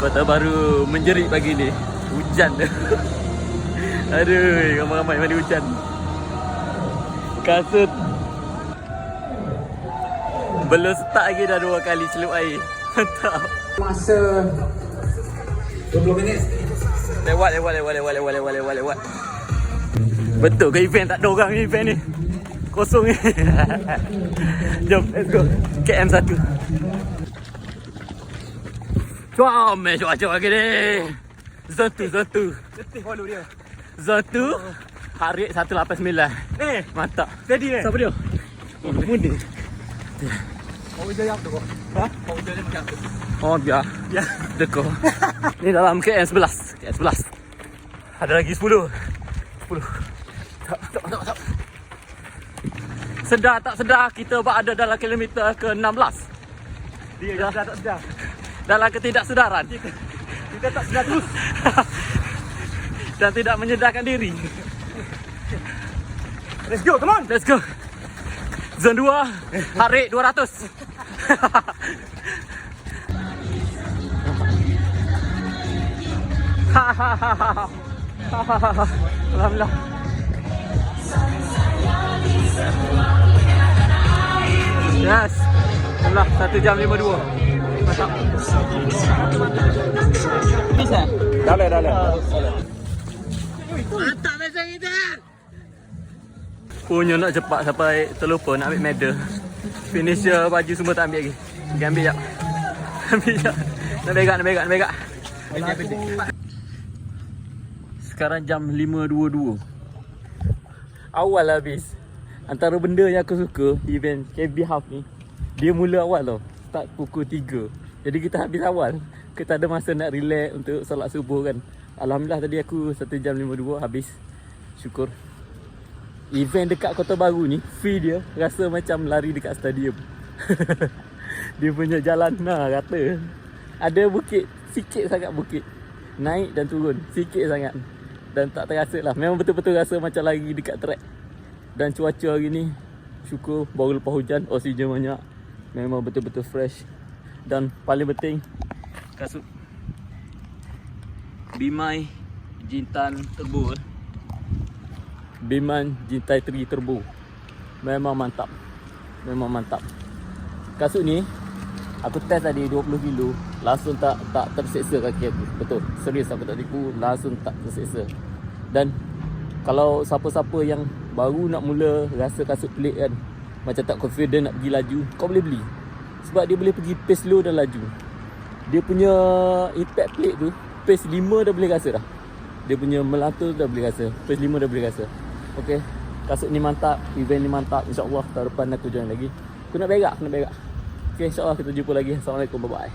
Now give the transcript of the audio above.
Patah baru menjerit pagi ni. Hujan. Aduh, ramai-ramai mandi hujan. Kasut belum start lagi dah 2 kali celup air. Mantap. Masa 20 minit. Lewat. Betul ke event tak ada orang ni event ni? Kosong ni. Jom, let's go. KM1. Comel cuaca lagi ni. Zone 2. Letih follow dia. Zone 2. Harik 189. Mantap. Steady ni. Siapa dia? Mundi. Kau jaya apa tu kau? Ha? Kau jaya macam apa? Oh biar. Ya. Deko. Ni dalam KM11. KM11. Ada lagi 10. Tak. Sedar tak sedar kita berada dalam kilometer ke-16. Dia dah tak sedar. Dalam ketidaksedaran. Kita tak sedar terus. Dan tidak menyedarkan diri. Let's go, come on. Let's go. Zone 2. Harik 200. Alhamdulillah. Yes. Alhamdulillah 1 jam 52. Mantap. Bisa? Dah. Mantap macam kita. Punya nak cepat sampai terlupa nak ambil medal. Finisher baju semua tak ambil lagi. Pergi ambil jap. Nak begak. Sekarang jam 5.22. Awal habis. Antara benda yang aku suka event KB Half ni, dia mula awal tau. Start pukul 3. Jadi kita habis awal. Kita ada masa nak relax untuk solat subuh kan. Alhamdulillah tadi aku 1 jam 52 habis. Syukur. Event dekat Kota Baru ni, free dia. Rasa macam lari dekat stadium. Dia punya jalan, rata. Ada bukit, sikit sangat bukit. Naik dan turun, sikit sangat. Dan tak terasa lah. Memang betul-betul rasa macam lari dekat track. Dan cuaca hari ni, syukur baru lepas hujan, oksigen banyak. Memang betul-betul fresh. Dan paling penting, kasut Bimai Jintan Turbo. Biman Jintai 3 Turbo. Memang mantap. Kasut ni aku test tadi 20 kilo, langsung tak terseksa kaki aku. Betul. Serius aku tak tipu, langsung tak terseksa. Dan kalau siapa-siapa yang baru nak mula rasa kasut pelik kan, macam tak confident nak pergi laju, kau boleh beli. Sebab dia boleh pergi pace low dan laju. Dia punya impact plate tu, pace 5 dah boleh rasa dah. Dia punya melantul dah boleh rasa, pace 5 dah boleh rasa. Okay, kasut ni mantap, event ni mantap. InsyaAllah tahun depan aku join lagi. Aku nak berak. Okay, insyaAllah kita jumpa lagi. Assalamualaikum, bye-bye.